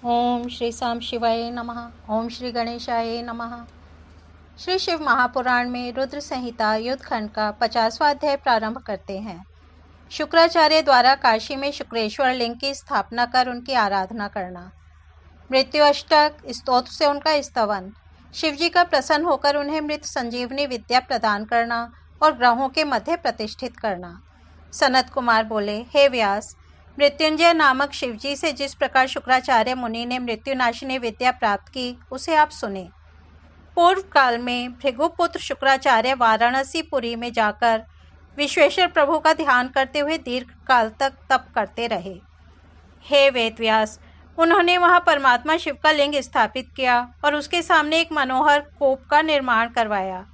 ओम श्री साम शिवाय नमः। ओम श्री गणेशाय नमः। श्री शिव महापुराण में रुद्र संहिता युद्ध खंड का 50वां अध्याय प्रारंभ करते हैं। शुक्राचार्य द्वारा काशी में शुक्रेश्वर लिंग की स्थापना कर उनकी आराधना करना। मृत्यु अष्टक स्तोत्र से उनका स्तवन। शिवजी का प्रसन्न होकर उन्हें मृत संजीवनी विद्या प्रदान करना और ग्रहों के मध्य प्रतिष्ठित करना। सनत कुमार बोले, हे व्यास, मृत्युंजय नामक शिवजी से जिस प्रकार शुक्राचार्य मुनि ने मृत्युनाशिनी विद्या प्राप्त की, उसे आप सुने। पूर्व काल में भृगुपुत्र शुक्राचार्य वाराणसी पुरी में जाकर विश्वेश्वर प्रभु का ध्यान करते हुए दीर्घ काल तक तप करते रहे। हे वेदव्यास, उन्होंने वहां परमात्मा शिव का लिंग स्थापित किया और उसके सामने एक मनोहर कूप का निर्माण करवाया।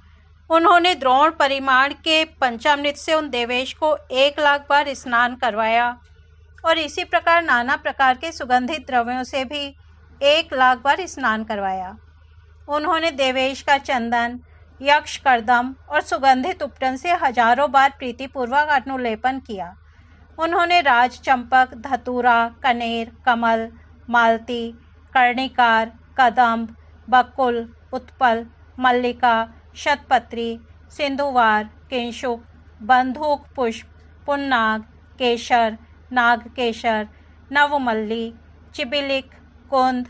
उन्होंने द्रोण परिमाण के पंचामृत से उन देवेश को 1,00,000 बार स्नान करवाया और इसी प्रकार नाना प्रकार के सुगंधित द्रव्यों से भी 1,00,000 बार स्नान करवाया। उन्होंने देवेश का चंदन, यक्ष कर्दम और सुगंधित उपटन से हजारों बार प्रीतिपूर्वक अनुलेपन किया। उन्होंने राज चंपक, धतूरा, कनेर, कमल, मालती, कर्णिकार, कदम्ब, बकुल, उत्पल, मल्लिका, शतपत्री, सिंधुवार, किंशुक, बंधूक पुष्प, पुन्नाग, केशर, नागकेशर, नवमल्ली, चिबिलिक, कुंद,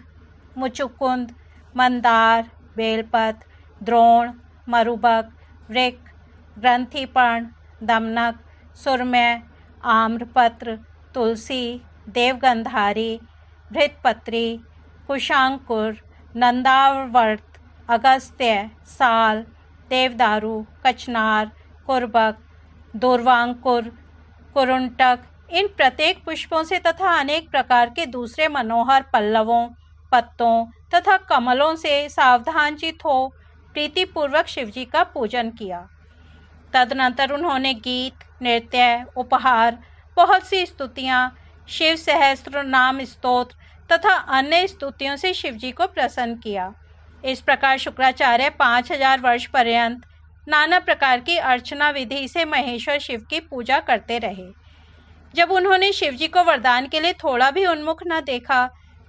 मुचुकुंद, मंदार, बेलपत, द्रोण, मरुबक, वृक, ग्रंथिपर्ण, दमनक, सुरमय, आम्रपत्र, तुलसी, देवगंधारी, भृतपत्री, कुशांकुर, नंदावर्त, अगस्त्य, साल, देवदारू, कचनार, कुर्बक, दूर्वांकुर, कुरुंटक, इन प्रत्येक पुष्पों से तथा अनेक प्रकार के दूसरे मनोहर पल्लवों, पत्तों तथा कमलों से सावधानचित हो प्रीतिपूर्वक शिवजी का पूजन किया। तदनंतर उन्होंने गीत, नृत्य, उपहार, बहुत सी स्तुतियाँ, शिव सहस्त्र नाम स्तोत्र तथा अन्य स्तुतियों से शिवजी को प्रसन्न किया। इस प्रकार शुक्राचार्य 5,000 वर्ष पर्यंत नाना प्रकार की अर्चना विधि से महेश्वर शिव की पूजा करते रहे। जब उन्होंने शिवजी को वरदान के लिए थोड़ा भी उन्मुख न देखा,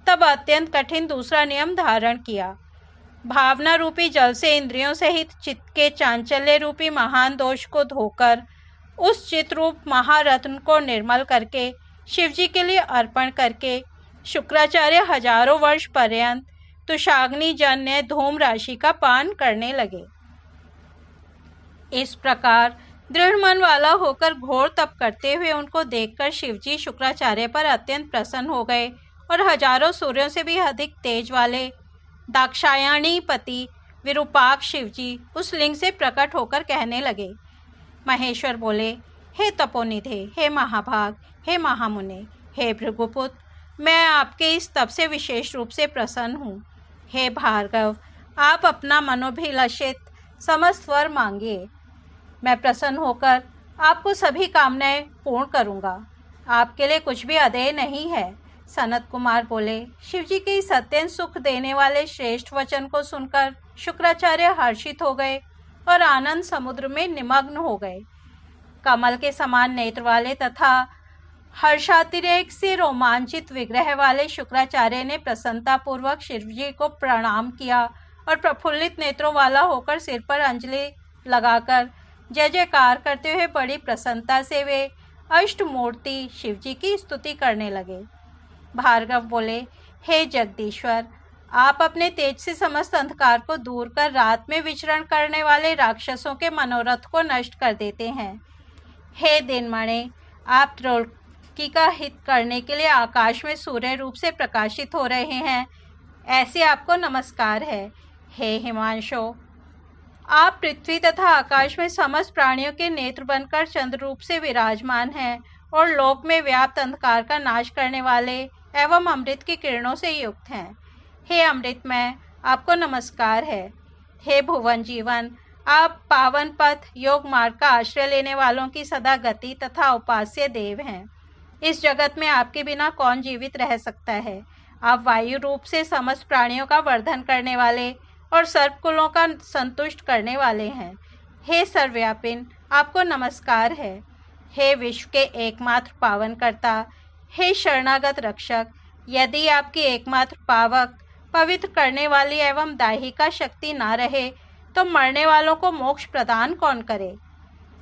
तब अत्यंत कठिन दूसरा नियम धारण किया। भावना रूपी जल से इंद्रियों सहित चित्त के चांचल्य रूपी महान दोष को धोकर उस चित्रूप महारत्न को निर्मल करके शिवजी के लिए अर्पण करके शुक्राचार्य हजारों वर्ष पर्यंत तुषाग्नि जन्य धूम राशि का पान करने लगे। इस प्रकार दृढ़ मन वाला होकर घोर तप करते हुए उनको देखकर शिवजी शुक्राचार्य पर अत्यंत प्रसन्न हो गए और हजारों सूर्यों से भी अधिक तेज वाले दाक्षायणी पति विरूपाक्ष शिवजी उस लिंग से प्रकट होकर कहने लगे। महेश्वर बोले, हे तपोनिधे, हे महाभाग, हे महामुने, हे भृगुपुत्र, मैं आपके इस तप से विशेष रूप से प्रसन्न हूँ। हे भार्गव, आप अपना मनोभिलषित समस्त वर मांगिए, मैं प्रसन्न होकर आपको सभी कामनाएं पूर्ण करूँगा। आपके लिए कुछ भी अदेय नहीं है। सनत कुमार बोले, शिवजी के इस अत्यंत सुख देने वाले श्रेष्ठ वचन को सुनकर शुक्राचार्य हर्षित हो गए और आनंद समुद्र में निमग्न हो गए। कमल के समान नेत्र वाले तथा हर्षातिरेक से रोमांचित विग्रह वाले शुक्राचार्य ने प्रसन्नतापूर्वक शिवजी को प्रणाम किया और प्रफुल्लित नेत्रों वाला होकर सिर पर अंजलि लगाकर जय जयकार करते हुए बड़ी प्रसन्नता से वे अष्टमूर्ति शिवजी की स्तुति करने लगे। भार्गव बोले, हे जगदीश्वर, आप अपने तेज से समस्त अंधकार को दूर कर रात में विचरण करने वाले राक्षसों के मनोरथ को नष्ट कर देते हैं। हे दिनमणे, आप त्रिलोकी का हित करने के लिए आकाश में सूर्य रूप से प्रकाशित हो रहे हैं, ऐसे आपको नमस्कार है। हे हिमांशु, आप पृथ्वी तथा आकाश में समस्त प्राणियों के नेत्र बनकर चंद्र रूप से विराजमान हैं और लोक में व्याप्त अंधकार का नाश करने वाले एवं अमृत की किरणों से युक्त हैं। हे अमृतमय, आपको नमस्कार है। हे भुवन जीवन, आप पावन पथ योग मार्ग का आश्रय लेने वालों की सदा गति तथा उपास्य देव हैं। इस जगत में आपके बिना कौन जीवित रह सकता है। आप वायु रूप से समस्त प्राणियों का वर्धन करने वाले और सर्पकुलों का संतुष्ट करने वाले हैं। हे सर्वव्यापिन, आपको नमस्कार है। हे विश्व के एकमात्र पावनकर्ता, हे शरणागत रक्षक, यदि आपकी एकमात्र पावक, पवित्र करने वाली एवं दाहिका शक्ति न रहे तो मरने वालों को मोक्ष प्रदान कौन करे?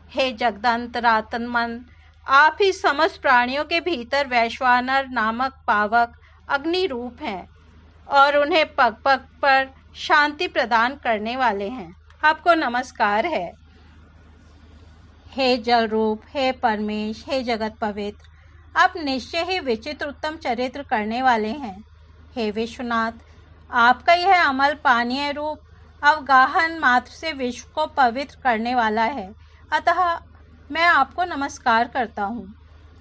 हे जगदंतरात्मन, आप ही समस्त प्राणियों के भीतर वैश्वानर नामक पावक अग्नि रूप हैं और उन्हें पग पग पर शांति प्रदान करने वाले हैं। आपको नमस्कार है। हे जल रूप, हे परमेश, हे जगत पवित्र, आप निश्चय ही विचित्र उत्तम चरित्र करने वाले हैं। हे विश्वनाथ, आपका यह अमल पानीय रूप अवगाहन मात्र से विश्व को पवित्र करने वाला है, अतः मैं आपको नमस्कार करता हूँ।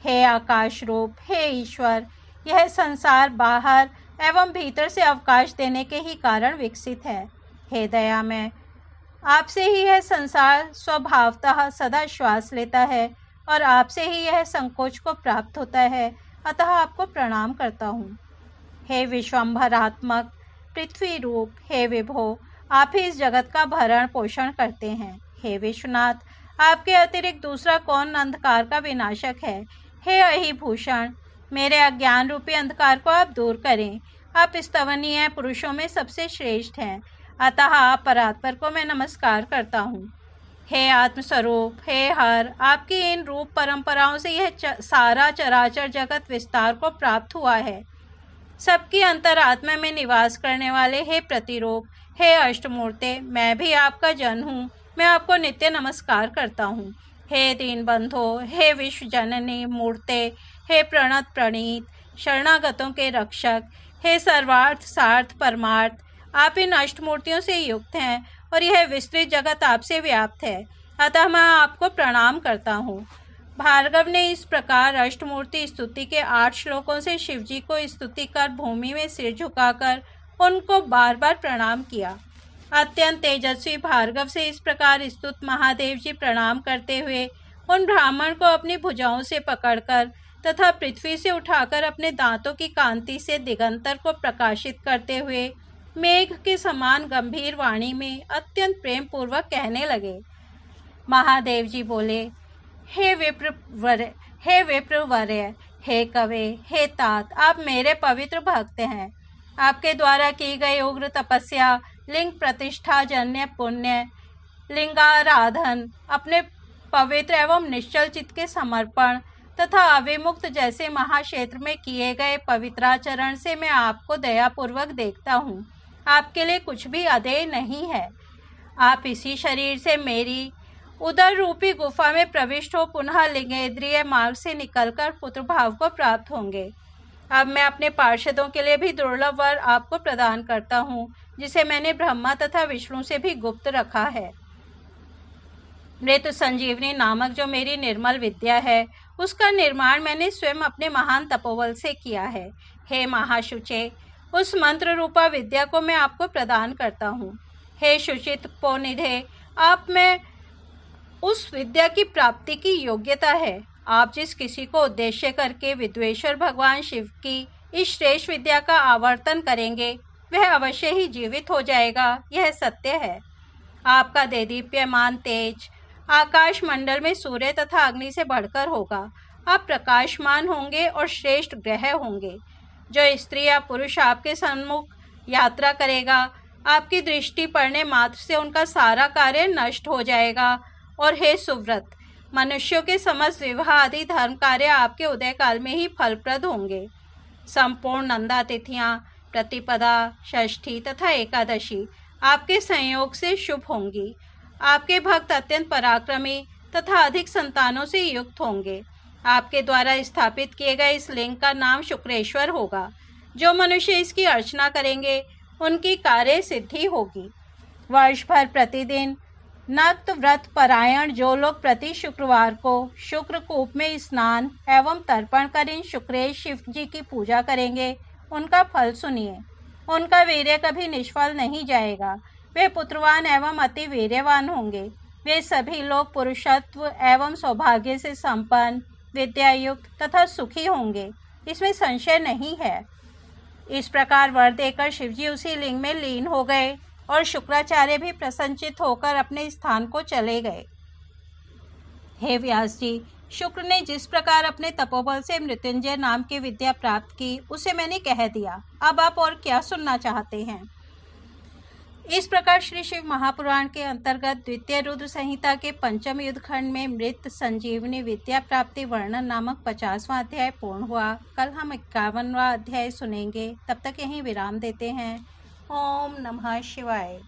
हे आकाश रूप, हे ईश्वर, यह संसार बाहर एवं भीतर से अवकाश देने के ही कारण विकसित है। हे दयामय, आपसे ही यह संसार स्वभावतः सदा श्वास लेता है और आपसे ही यह संकोच को प्राप्त होता है, अतः आपको प्रणाम करता हूँ। हे विश्वम्भरात्मक पृथ्वी रूप, हे विभो, आप ही इस जगत का भरण पोषण करते हैं। हे विश्वनाथ, आपके अतिरिक्त दूसरा कौन अंधकार का विनाशक है? हे अहिभूषण, मेरे अज्ञान रूपी अंधकार को आप दूर करें। आप स्तवनीय पुरुषों में सबसे श्रेष्ठ हैं, अतः आप परात्पर को मैं नमस्कार करता हूँ। हे आत्मस्वरूप, हे हर, आपकी इन रूप परंपराओं से यह सारा चराचर जगत विस्तार को प्राप्त हुआ है। सबकी अंतरात्मा में निवास करने वाले हे प्रतिरूप, हे अष्टमूर्ते, मैं भी आपका जन हूँ, मैं आपको नित्य नमस्कार करता हूँ। हे दीनबंधो, हे विश्व जननी मूर्ते, हे प्रणत प्रणीत, शरणागतों के रक्षक, हे सर्वार्थ सार्थ परमार्थ, आप इन अष्टमूर्तियों से युक्त हैं और यह विस्तृत जगत आपसे व्याप्त है, अतः मैं आपको प्रणाम करता हूँ। भार्गव ने इस प्रकार अष्टमूर्ति स्तुति के 8 श्लोकों से शिवजी को स्तुति कर भूमि में सिर झुकाकर उनको बार बार प्रणाम किया। अत्यंत तेजस्वी भार्गव से इस प्रकार स्तुत महादेव जी प्रणाम करते हुए उन ब्राह्मण को अपनी भुजाओं से पकड़कर तथा पृथ्वी से उठाकर अपने दांतों की कांति से दिगंतर को प्रकाशित करते हुए मेघ के समान गंभीर वाणी में अत्यंत प्रेम पूर्वक कहने लगे। महादेव जी बोले, हे विप्रवर्य, हे कवे, हे तात, आप मेरे पवित्र भक्त हैं। आपके द्वारा की गई उग्र तपस्या, लिंग प्रतिष्ठा जन्य पुण्य, लिंगाराधन, अपने पवित्र एवं निश्चल चित्त के समर्पण तथा अविमुक्त जैसे महाक्षेत्र में किए गए पवित्राचरण से मैं आपको दयापूर्वक देखता हूँ। आपके लिए कुछ भी अदेय नहीं है। आप इसी शरीर से मेरी उदर रूपी गुफा में प्रविष्ट हो पुनः लिंगेंद्रिय मार्ग से निकलकर पुत्र भाव को प्राप्त होंगे। अब मैं अपने पार्षदों के लिए भी दुर्लभ वर आपको प्रदान करता हूँ, जिसे मैंने ब्रह्मा तथा विष्णु से भी गुप्त रखा है। मृत संजीवनी नामक जो मेरी निर्मल विद्या है, उसका निर्माण मैंने स्वयं अपने महान तपोबल से किया है। हे महाशुचे, उस मंत्र रूपा विद्या को मैं आपको प्रदान करता हूँ। हे शुचित पोनिधे, आप में उस विद्या की प्राप्ति की योग्यता है। आप जिस किसी को उद्देश्य करके विद्वेश्वर भगवान शिव की इस श्रेष्ठ विद्या का आवर्तन करेंगे, वह अवश्य ही जीवित हो जाएगा, यह सत्य है। आपका देदीप्यमान तेज आकाश मंडल में सूर्य तथा अग्नि से बढ़कर होगा। आप प्रकाशमान होंगे और श्रेष्ठ ग्रह होंगे। जो स्त्री या पुरुष आपके सम्मुख यात्रा करेगा, आपकी दृष्टि पड़ने मात्र से उनका सारा कार्य नष्ट हो जाएगा। और हे सुव्रत, मनुष्यों के समस्त विवाह आदि धर्म कार्य आपके उदय काल में ही फलप्रद होंगे। संपूर्ण नंदा तिथियां, प्रतिपदा, षष्ठी तथा एकादशी आपके संयोग से शुभ होंगी। आपके भक्त अत्यंत पराक्रमी तथा अधिक संतानों से युक्त होंगे। आपके द्वारा स्थापित किए गए इस लिंग का नाम शुक्रेश्वर होगा। जो मनुष्य इसकी अर्चना करेंगे, उनकी कार्य सिद्धि होगी। वर्ष भर प्रतिदिन नक्त व्रत परायण जो लोग प्रति शुक्रवार को शुक्रकूप में स्नान एवं तर्पण कर इन शुक्रेश शिव जी की पूजा करेंगे, उनका फल सुनिए। उनका वीर्य कभी निष्फल नहीं जाएगा। वे पुत्रवान एवं अति वीर्यवान होंगे। वे सभी लोग पुरुषत्व एवं सौभाग्य से संपन्न, विद्यायुक्त तथा सुखी होंगे, इसमें संशय नहीं है। इस प्रकार वर देकर शिवजी उसी लिंग में लीन हो गए और शुक्राचार्य भी प्रसन्नचित होकर अपने स्थान को चले गए। हे व्यास जी, शुक्र ने जिस प्रकार अपने तपोबल से मृत्युंजय नाम की विद्या प्राप्त की, उसे मैंने कह दिया। अब आप और क्या सुनना चाहते हैं? इस प्रकार श्री शिव महापुराण के अंतर्गत द्वितीय रुद्र संहिता के पंचम युद्ध खंड में मृत संजीवनी विद्या प्राप्ति वर्णन नामक 50वां अध्याय पूर्ण हुआ। कल हम 51वां अध्याय सुनेंगे। तब तक यहीं विराम देते हैं। ओम नमः शिवाय।